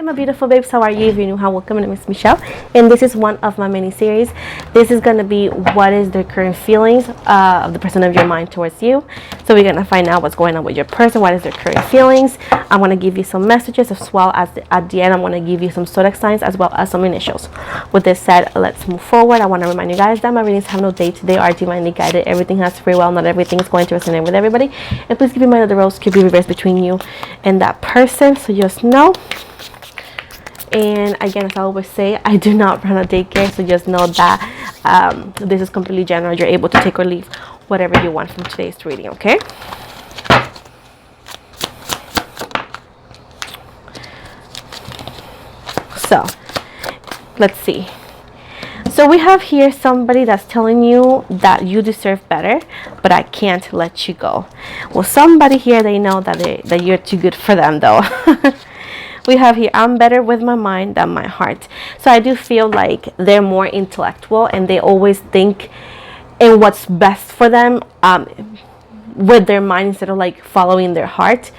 My beautiful babes, how are you? If you're new, how welcome. My name is Michelle, and this is one of my mini series. This is going to be what is the current feelings of the person of your mind towards you. So we're going to find out what's going on with your person, what is their current feelings. I want to give you some messages, as well as at the end I'm going to give you some zodiac signs as well as some initials. With this said, let's move forward. I want to remind you guys that my readings have no date. They are divinely guided. Everything has free will. Not everything is going to resonate with everybody, and please keep in mind that the roles could be reversed between you and that person, so just know. And again, as I always say, I do not run a daycare, so just know that this is completely general. You're able to take or leave whatever you want from today's reading, okay? So let's see. So we have here somebody that's telling you that you deserve better, but I can't let you go. Well, somebody here, they know that you're too good for them, though. We have here, I'm better with my mind than my heart. So I do feel like they're more intellectual, and they always think in what's best for them with their mind, instead of like following their heart.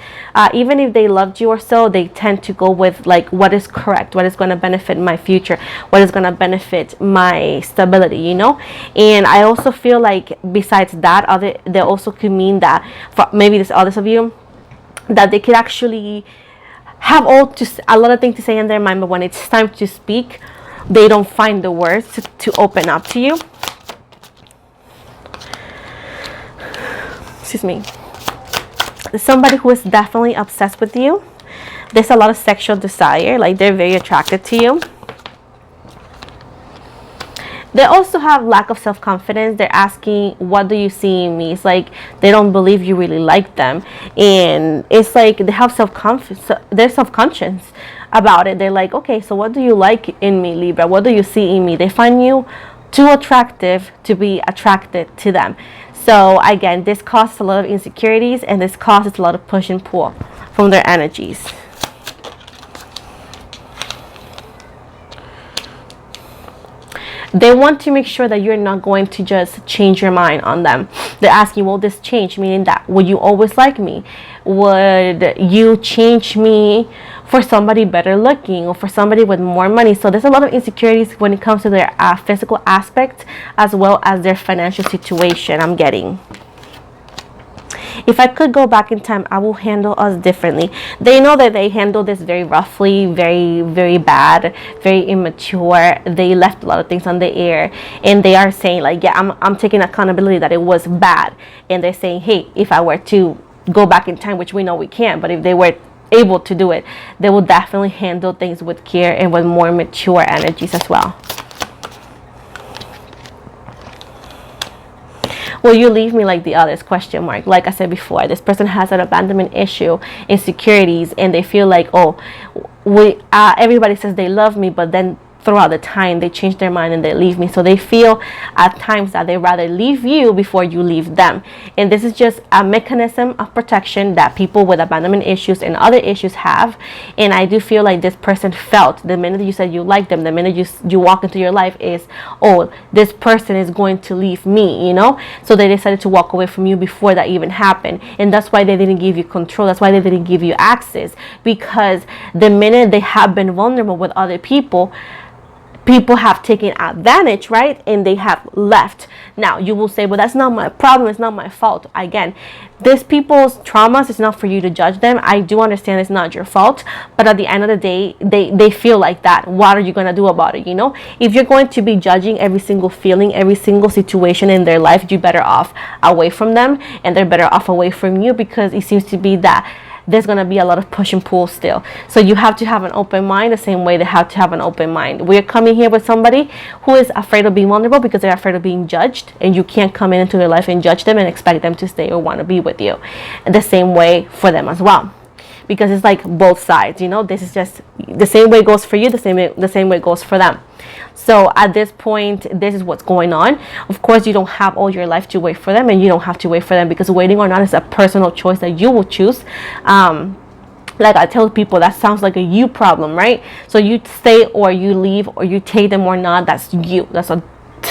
Even if they loved you or so, they tend to go with like what is correct, what is going to benefit my future, what is going to benefit my stability, you know. And I also feel like besides that, they also could mean that for maybe there's others of you that they could actually have a lot of things to say in their mind, but when it's time to speak, they don't find the words to open up to you. Excuse me. There's somebody who is definitely obsessed with you. There's a lot of sexual desire, like they're very attracted to you. They also have lack of self-confidence. They're asking, what do you see in me? It's like they don't believe you really like them. And it's like they have self-confidence. They're self-conscious about it. They're like, okay, so what do you like in me, Libra? What do you see in me? They find you too attractive to be attracted to them. So again, this causes a lot of insecurities, and this causes a lot of push and pull from their energies. They want to make sure that you're not going to just change your mind on them. They're asking, will this change? Meaning that, would you always like me? Would you change me for somebody better looking, or for somebody with more money? So there's a lot of insecurities when it comes to their physical aspect, as well as their financial situation, I'm getting. If I could go back in time, I will handle us differently. They know that they handled this very roughly, very, very bad, very immature. They left a lot of things on the air, and they are saying like, yeah, I'm taking accountability that it was bad. And they're saying, hey, if I were to go back in time, which we know we can't, but if they were able to do it, they will definitely handle things with care and with more mature energies as well. Will you leave me like the others? Question mark. Like I said before, this person has an abandonment issue, insecurities, and they feel like, oh, everybody says they love me, but then throughout the time they change their mind and they leave me. So they feel at times that they rather leave you before you leave them. And this is just a mechanism of protection that people with abandonment issues and other issues have. And I do feel like this person felt the minute you said you like them, the minute you walk into your life is, oh, this person is going to leave me, you know. So they decided to walk away from you before that even happened. And that's why they didn't give you control. That's why they didn't give you access, because the minute they have been vulnerable with other people have taken advantage, right? And they have left. Now you will say, well, that's not my problem, it's not my fault. Again, these people's traumas, it's not for you to judge them. I do understand it's not your fault, but at the end of the day, they feel like that. What are you going to do about it? You know, if you're going to be judging every single feeling, every single situation in their life, you're better off away from them, and they're better off away from you, because it seems to be that there's going to be a lot of push and pull still. So you have to have an open mind, the same way they have to have an open mind. We're coming here with somebody who is afraid of being vulnerable because they're afraid of being judged, and you can't come into their life and judge them and expect them to stay or want to be with you. And the same way for them as well, because it's like both sides, you know. This is just the same way it goes for you, the same way it goes for them. So at this point, this is what's going on. Of course, you don't have all your life to wait for them, and you don't have to wait for them, because waiting or not is a personal choice that you will choose. Like I tell people, that sounds like a you problem, right? So you stay or you leave, or you take them or not, that's you. That's a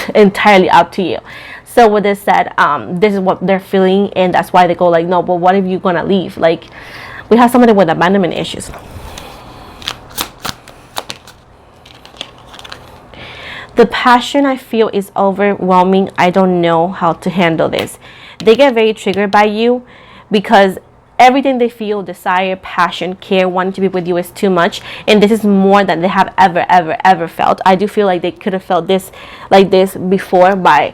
entirely up to you. So with this said, this is what they're feeling, and that's why they go like, no, but what if you're gonna leave? Like, we have somebody with abandonment issues. The passion I feel is overwhelming. I don't know how to handle this. They get very triggered by you because everything they feel, desire, passion, care, wanting to be with you is too much. And this is more than they have ever felt. I do feel like they could have felt this like this before, by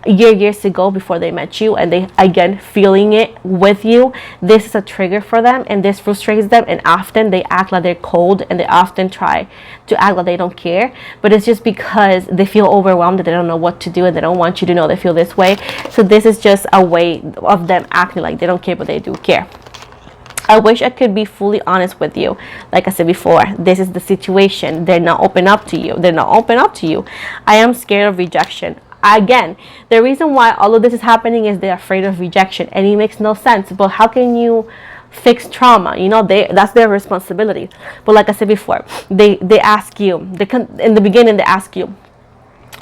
years ago, before they met you, and they again feeling it with you. This is a trigger for them, and this frustrates them, and often they act like they're cold, and they often try to act like they don't care, but it's just because they feel overwhelmed, that they don't know what to do, and they don't want you to know they feel this way. So this is just a way of them acting like they don't care, but they do care. I wish I could be fully honest with you. Like I said before, this is the situation. They're not open up to you. I am scared of rejection. Again, the reason why all of this is happening is they're afraid of rejection, and it makes no sense. But how can you fix trauma? That's their responsibility. But like I said before, they ask you, in the beginning they ask you,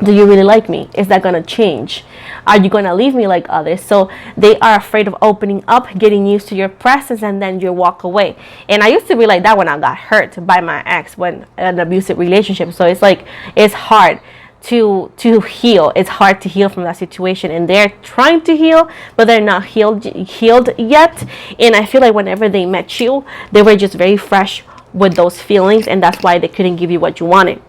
do you really like me? Is that gonna change? Are you gonna leave me like others? So they are afraid of opening up, getting used to your presence, and then you walk away. And I used to be like that when I got hurt by my ex, when an abusive relationship. So it's like, it's hard to heal. It's hard to heal from that situation, and they're trying to heal, but they're not healed yet. And I feel like whenever they met you, they were just very fresh with those feelings, and that's why they couldn't give you what you wanted.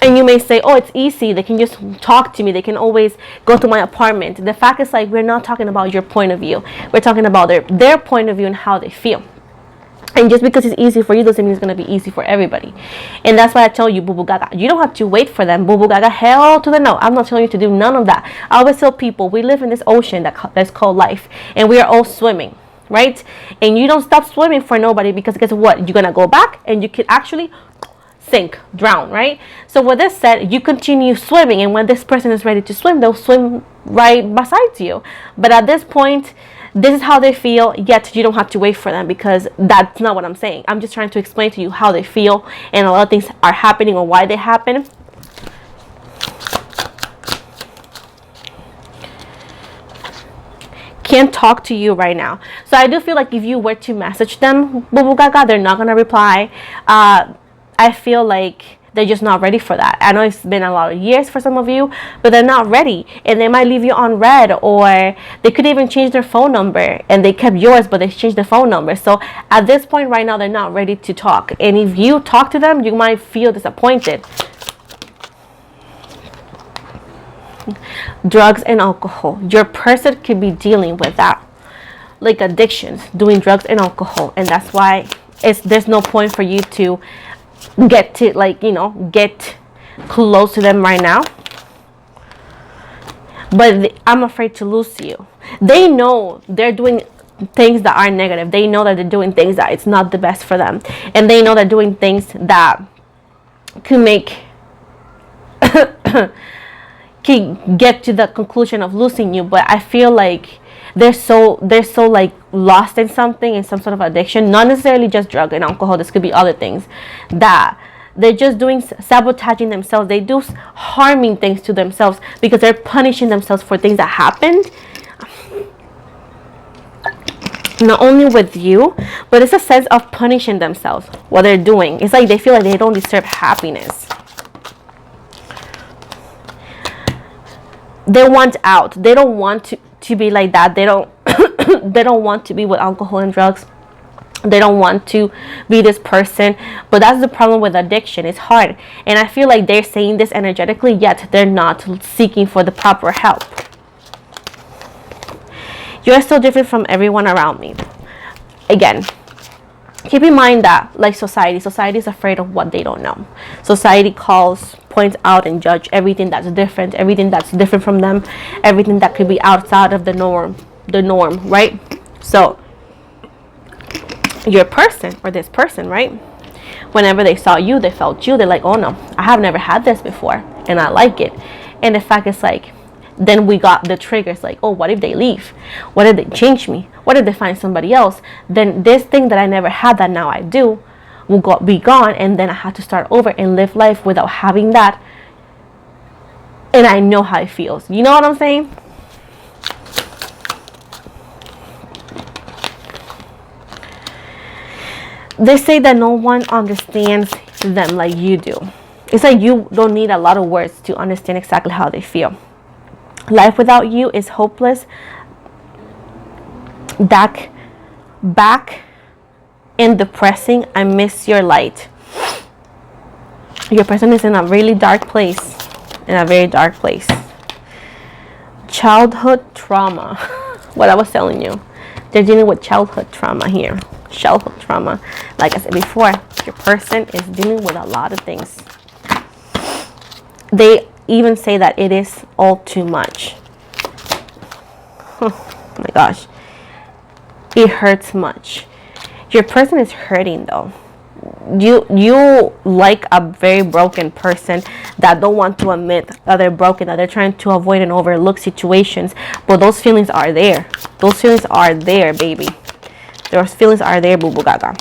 And you may say, oh, it's easy, they can just talk to me, they can always go to my apartment. The fact is, like, we're not talking about your point of view, we're talking about their point of view and how they feel. And just because it's easy for you doesn't mean it's going to be easy for everybody. And that's why I tell you, boo boo gaga, you don't have to wait for them. Boo boo gaga, hell to the no. I'm not telling you to do none of that. I always tell people, we live in this ocean that's called life, and we are all swimming, right? And you don't stop swimming for nobody, because guess what? You're going to go back and you could actually sink, drown, right? So with this said, you continue swimming, and when this person is ready to swim, they'll swim right beside you. But at this point, this is how they feel, yet you don't have to wait for them, because that's not what I'm saying. I'm just trying to explain to you how they feel, and a lot of things are happening or why they happen. Can't talk to you right now. So I do feel like if you were to message them, boo boo gaga, they're not going to reply. I feel like they're just not ready for that. I know it's been a lot of years for some of you, but they're not ready, and they might leave you on red, or they could even change their phone number, and they kept yours, but they changed their phone number. So at this point right now, they're not ready to talk, and if you talk to them, you might feel disappointed. Drugs and alcohol. Your person could be dealing with that, like addictions, doing drugs and alcohol, and that's why there's no point for you to get close to them right now. But I'm afraid to lose you. They know they're doing things that are negative. They know that they're doing things that it's not the best for them, and they know they're doing things that could make can get to the conclusion of losing you. But I feel like they're so like lost in something, in some sort of addiction, not necessarily just drug and alcohol. This could be other things, that they're just doing, sabotaging themselves. They do harming things to themselves because they're punishing themselves for things that happened, not only with you, but it's a sense of punishing themselves. What they're doing, it's like they feel like they don't deserve happiness. They want out. They don't want to be like that. They don't they don't want to be with alcohol and drugs. They don't want to be this person. But that's the problem with addiction. It's hard, and I feel like they're saying this energetically, yet they're not seeking for the proper help. You're so different from everyone around me. Again, keep in mind that, like, society is afraid of what they don't know. Society points out and judge everything that's different from them, everything that could be outside of the norm, right? So your person, or this person, right, whenever they saw you, they felt you, they're like, oh no, I have never had this before, and I like it. And the fact is, like, then we got the triggers, like, oh, what if they leave? What if they change me? What if they find somebody else? Then this thing that I never had that now I do, will be gone, and then I have to start over and live life without having that. And I know how it feels. You know what I'm saying? They say that no one understands them like you do. It's like you don't need a lot of words to understand exactly how they feel. Life without you is hopeless. Back and depressing. I miss your light. Your person is in a really dark place. In a very dark place. Childhood trauma. What I was telling you. They're dealing with childhood trauma here. Childhood trauma. Like I said before, your person is dealing with a lot of things. They even say that it is all too much. Oh my gosh. It hurts much. Your person is hurting though. You like a very broken person that don't want to admit that they're broken, that they're trying to avoid and overlook situations, but those feelings are there. Those feelings are there, baby. Those feelings are there, boo boo gaga.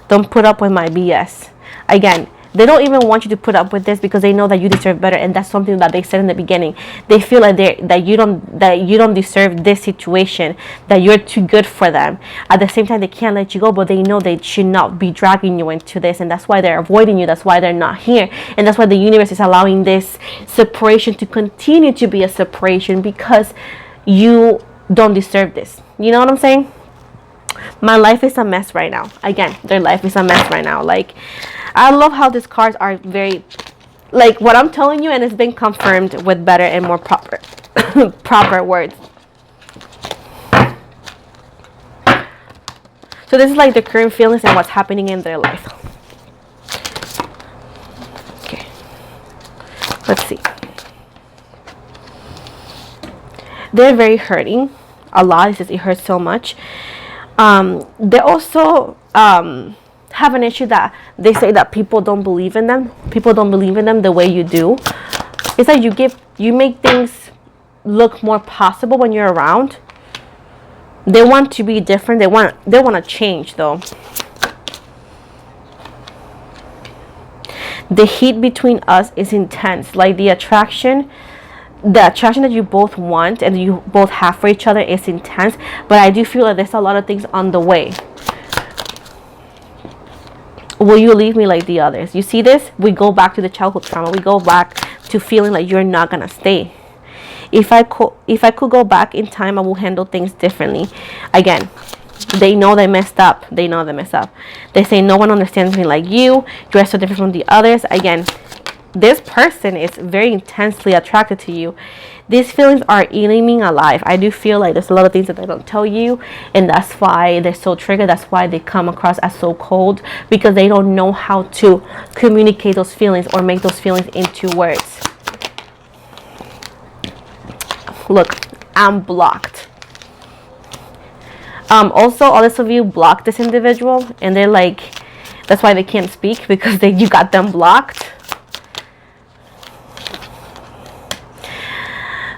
Don't put up with my BS. Again, they don't even want you to put up with this because they know that you deserve better, and that's something that they said in the beginning. They feel like that you don't deserve this situation, that you're too good for them. At the same time, they can't let you go, but they know they should not be dragging you into this, and that's why they're avoiding you. That's why they're not here, and that's why the universe is allowing this separation to continue to be a separation, because you don't deserve this. You know what I'm saying? My life is a mess right now. Again, their life is a mess right now. Like, I love how these cards are very, like what I'm telling you, and it's been confirmed with better and more proper proper words. So this is like the current feelings and what's happening in their life. Okay, let's see. They're very hurting a lot. It says it hurts so much. They also have an issue that they say that people don't believe in them. People don't believe in them the way you do. It's like you make things look more possible when you're around. They want to be different. They want to change though. The heat between us is intense. Like the attraction that you both want and you both have for each other is intense, but I do feel like there's a lot of things on the way. Will you leave me like the others? You see this? We go back to the childhood trauma. We go back to feeling like you're not gonna stay. If I could go back in time, I will handle things differently. Again, they know they messed up. They know they messed up. They say no one understands me like you. You're so different from the others. Again, this person is very intensely attracted to you. These feelings are eating me alive. I do feel like there's a lot of things that they don't tell you, and that's why they're so triggered. That's why they come across as so cold, because they don't know how to communicate those feelings or make those feelings into words. Look, I'm blocked. Also, all this of you blocked this individual, and they're like, that's why they can't speak, because you got them blocked.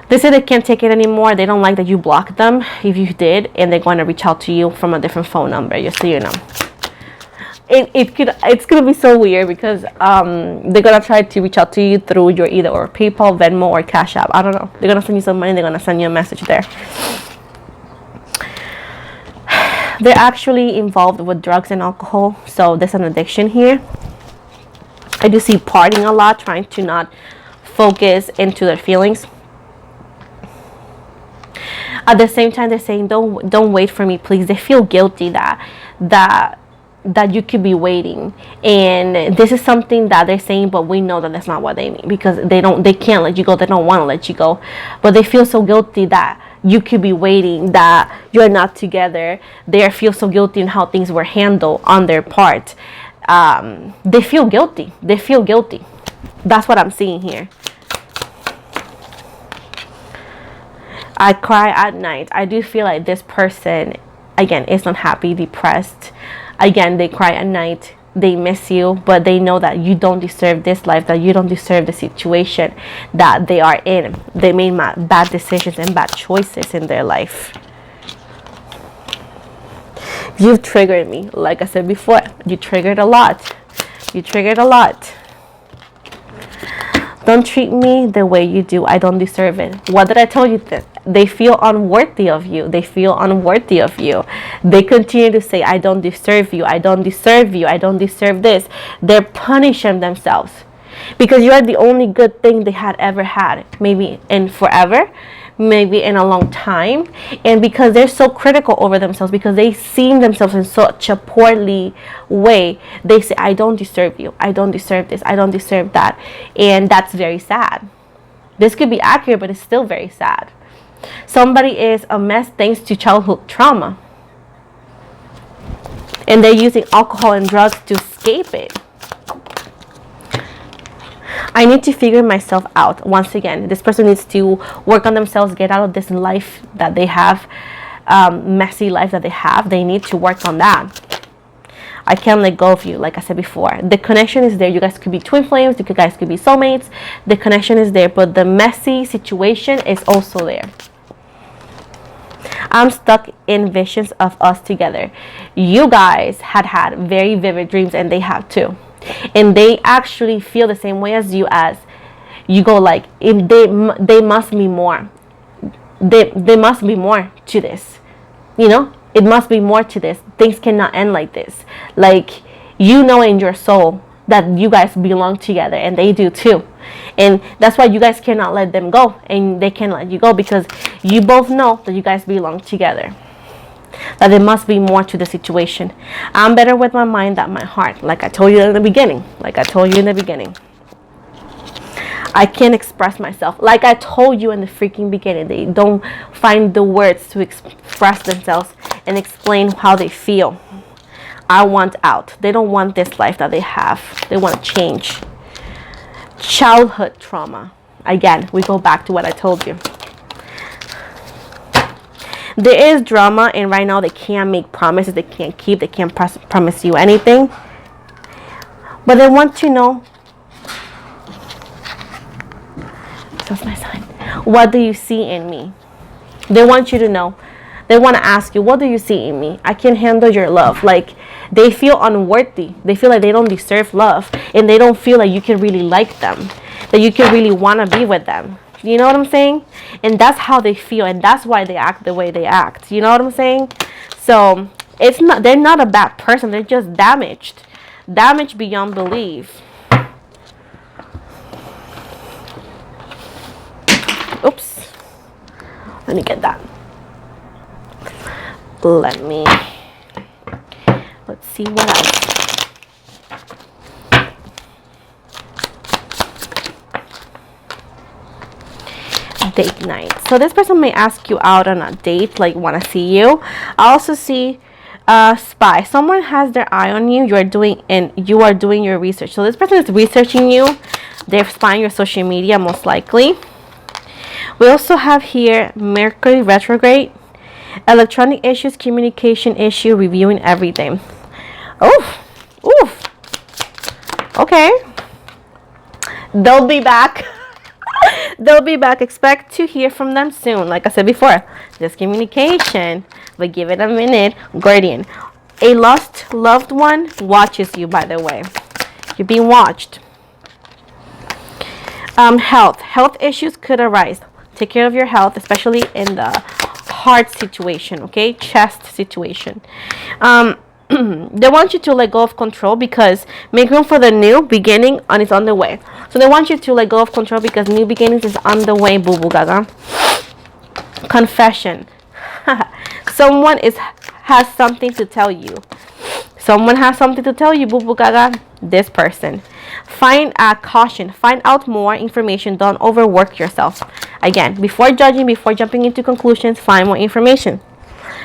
They say they can't take it anymore. They don't like that you blocked them, if you did, and they're going to reach out to you from a different phone number, just so you know. It's gonna be so weird, because they're gonna try to reach out to you through your either or PayPal, Venmo, or Cash App. I don't know. They're gonna send you some money. They're gonna send you a message there. They're actually involved with drugs and alcohol, so there's an addiction here. I do see partying a lot, trying to not focus into their feelings. At the same time, they're saying, don't wait for me, please. They feel guilty that you could be waiting, and this is something that they're saying, but we know that that's not what they mean, because they can't let you go. They don't want to let you go, but they feel so guilty that you could be waiting, that you're not together. They feel so guilty in how things were handled on their part. They feel guilty. That's what I'm seeing here. I cry at night. I do feel like this person, again, is unhappy, depressed. Again, they cry at night. They miss you, but they know that you don't deserve this life, that you don't deserve the situation that they are in. They made bad decisions and bad choices in their life. You've triggered me. Like I said before, you triggered a lot. You triggered a lot. Don't treat me the way you do. I don't deserve it. What did I tell you? They feel unworthy of you. They feel unworthy of you. They continue to say, I don't deserve you. I don't deserve you. I don't deserve this. They're punishing themselves because you are the only good thing they had ever had. Maybe in forever. Maybe in a long time. And because they're so critical over themselves, because they see themselves in such a poorly way, they say, I don't deserve you, I don't deserve this, I don't deserve that. And that's very sad. This could be accurate, but it's still very sad. Somebody is a mess thanks to childhood trauma, and they're using alcohol and drugs to escape it. I need to figure myself out. Once again, this person needs to work on themselves, get out of this life that they have, messy life that they have. They need to work on that. I can't let go of you, like I said before. The connection is there. You guys could be twin flames. You guys could be soulmates. The connection is there, but the messy situation is also there. I'm stuck in visions of us together. You guys had very vivid dreams, and they have too. And they actually feel the same way as you go like, if they must be more. They must be more to this. You know, it must be more to this. Things cannot end like this. Like, you know in your soul that you guys belong together, and they do too. And that's why you guys cannot let them go, and they can't let you go, because you both know that you guys belong together. That there must be more to the situation. I'm better with my mind than my heart. Like I told you in the beginning. I can't express myself. Like I told you in the freaking beginning. They don't find the words to express themselves and explain how they feel. I want out. They don't want this life that they have. They want to change. Childhood trauma. Again, we go back to what I told you. There is drama, and right now they can't make promises. They can't keep. They can't promise you anything. But they want to know. That's my sign. What do you see in me? They want you to know. They want to ask you, what do you see in me? I can handle your love. Like, they feel unworthy. They feel like they don't deserve love, and they don't feel like you can really like them, that you can really want to be with them. You know what I'm saying? And that's how they feel, and that's why they act the way they act. You know what I'm saying? So it's not, they're not a bad person. They're just damaged beyond belief. Oops. Let me get that. Let's see what else. Date night. So this person may ask you out on a date, like want to see you. I also see spy. Someone has their eye on you. You are doing your research. So this person is researching you. They're spying your social media, most likely. We also have here Mercury retrograde, electronic issues, communication issue, reviewing everything. Okay. They'll be back. They'll be back. Expect to hear from them soon. Like I said before, just communication, but give it a minute. Guardian. A lost loved one watches you, by the way. You're being watched. Health issues could arise. Take care of your health, especially in the heart situation, okay? Chest situation. They want you to let go of control, because make room for the new beginning, and it's on the way. So they want you to let go of control because new beginnings is on the way, boo boo gaga. Confession. Someone has something to tell you. Someone has something to tell you, boo boo gaga. This person. Find caution. Find out more information. Don't overwork yourself. Again, before judging, before jumping into conclusions, find more information.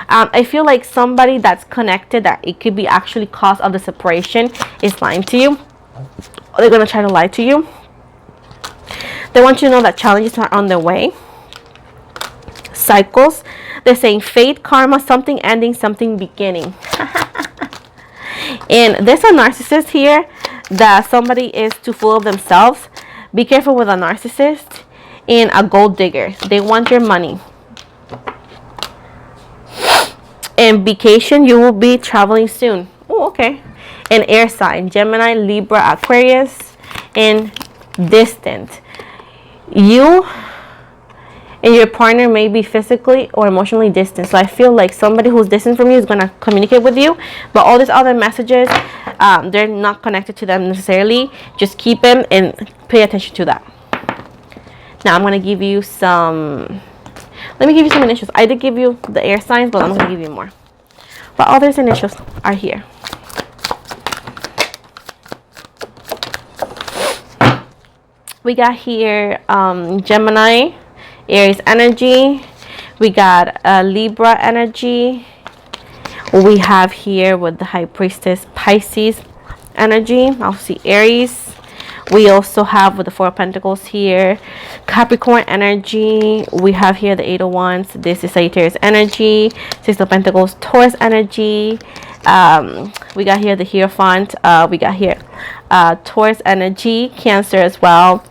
I feel like somebody that's connected, that it could be actually cause of the separation, is lying to you. Or they're going to try to lie to you. They want you to know that challenges are on their way. Cycles. They're saying fate, karma, something ending, something beginning. And there's a narcissist here, that somebody is too full of themselves. Be careful with a narcissist. And a gold digger. They want your money. And vacation, you will be traveling soon. Oh, okay. An air sign, Gemini, Libra, Aquarius. And distant, you and your partner may be physically or emotionally distant. So I feel like somebody who's distant from you is going to communicate with you, but all these other messages, they're not connected to them necessarily. Just keep them and pay attention to that. Now I'm going to give you some, let me give you some initials. I did give you the air signs, but I'm going to give you more. But all these initials are here. We got here Gemini, Aries energy. We got Libra energy. We have here with the High Priestess Pisces energy. I'll see Aries. We also have with the Four of Pentacles here Capricorn energy. We have here the Eight of Wands. This is Sagittarius energy. Six of Pentacles, Taurus energy. We got here the Hierophant. We got here Taurus energy, Cancer as well.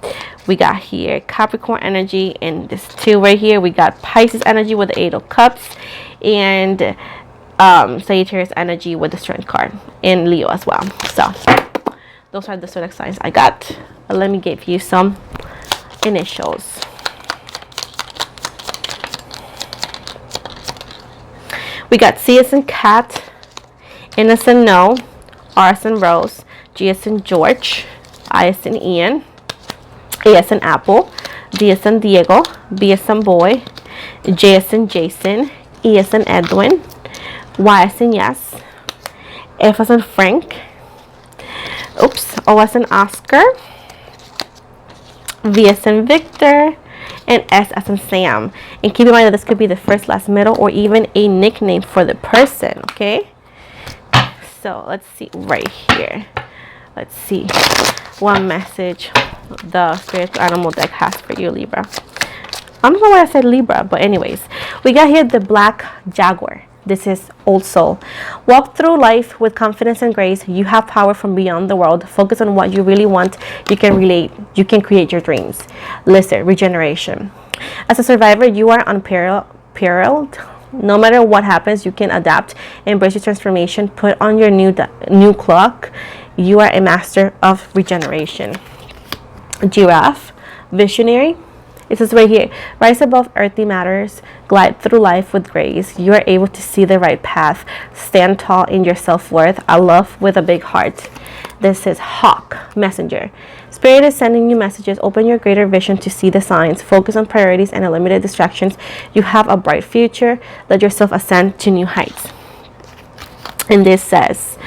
We got here Capricorn energy, and this two right here we got Pisces energy with the Eight of Cups, and Sagittarius energy with the Strength card, and Leo as well. So those are the zodiac signs I got. Let me give you some initials. We got C as in cat, N as in no, R as in Rose, G as in George, I as in Ian, A as in Apple, D as in Diego, B as in Boy, J as in Jason, E as in Edwin, Y as in Yes, F as in Frank, O as in Oscar, V as in Victor, and S as in Sam. And keep in mind that this could be the first, last, middle, or even a nickname for the person, okay? So let's see right here. Let's see what message the spiritual animal deck has for you, Libra. I don't know why I said Libra, but anyways, we got here the Black Jaguar. This is Old Soul. Walk through life with confidence and grace. You have power from beyond the world. Focus on what you really want. You can create your dreams. Listen, regeneration. As a survivor, you are unparalleled. No matter what happens, you can adapt. Embrace your transformation. Put on your new clock. You are a master of regeneration. Giraffe, visionary. It says right here, rise above earthly matters, glide through life with grace. You are able to see the right path. Stand tall in your self-worth. A love with a big heart. This is Hawk, messenger. Spirit is sending you messages. Open your greater vision to see the signs. Focus on priorities and eliminate distractions. You have a bright future. Let yourself ascend to new heights. And this says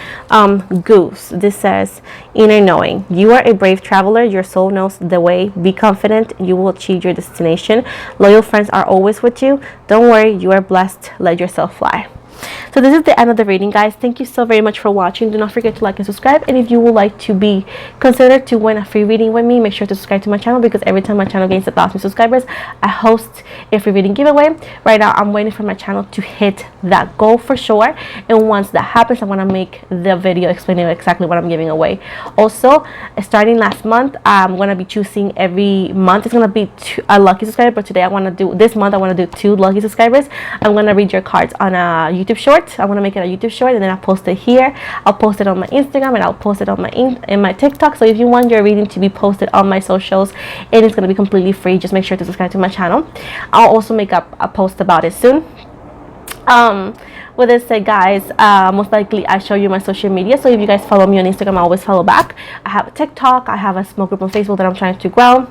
Goose. This says inner knowing. You are a brave traveler. Your soul knows the way. Be confident. You will achieve your destination. Loyal friends are always with you. Don't worry, you are blessed. Let yourself fly. So this is the end of the reading, guys. Thank you so very much for watching. Do not forget to like and subscribe, and if you would like to be considered to win a free reading with me, make sure to subscribe to my channel, because every time my channel gains 1,000 subscribers, I host a free reading giveaway. Right now I'm waiting for my channel to hit that goal for sure, and once that happens, I want to make the video explaining exactly what I'm giving away. Also, starting last month, I'm going to be choosing every month. It's going to be a lucky subscriber, but today this month I want to do 2 lucky subscribers. I'm going to read your cards on a YouTube short. I want to make it a YouTube short, and then I'll post it here. I'll post it on my Instagram, and I'll post it on my TikTok. So if you want your reading to be posted on my socials, and it's going to be completely free, just make sure to subscribe to my channel. I'll also make up a post about it soon. With this said, guys, most likely I show you my social media. So if you guys follow me on Instagram, I always follow back. I have a TikTok. I have a small group on Facebook that I'm trying to grow.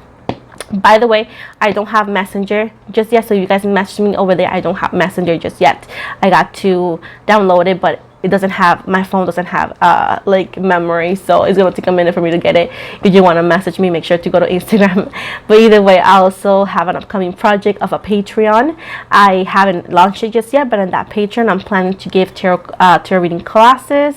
By the way, I don't have Messenger just yet, so you guys message me over there. I don't have Messenger just yet. I got to download it, but it doesn't have, my phone doesn't have like memory, so it's gonna take a minute for me to get it. If you want to message me, make sure to go to Instagram. But either way, I also have an upcoming project of a Patreon. I haven't launched it just yet, but in that Patreon, I'm planning to give tarot reading classes,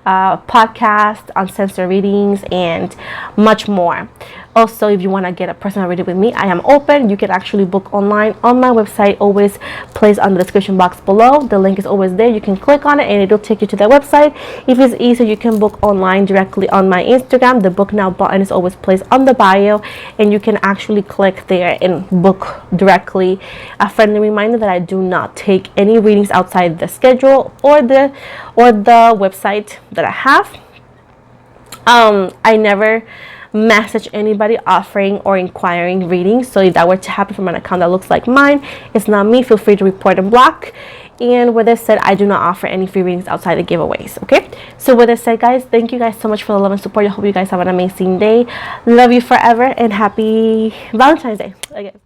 podcasts, uncensored readings, and much more. Also, if you want to get a personal reading with me, I am open. You can actually book online on my website, always placed on the description box below. The link is always there. You can click on it and it'll take you to that website. If it's easier, you can book online directly on my Instagram. The book now button is always placed on the bio, and you can actually click there and book directly. A friendly reminder that I do not take any readings outside the schedule or the website that I have. I never message anybody offering or inquiring readings. So if that were to happen from an account that looks like mine, it's not me. Feel free to report and block. And with this said, I do not offer any free readings outside the giveaways. Okay, so with this said, guys, thank you guys so much for the love and support. I hope you guys have an amazing day. Love you forever, and happy Valentine's Day again.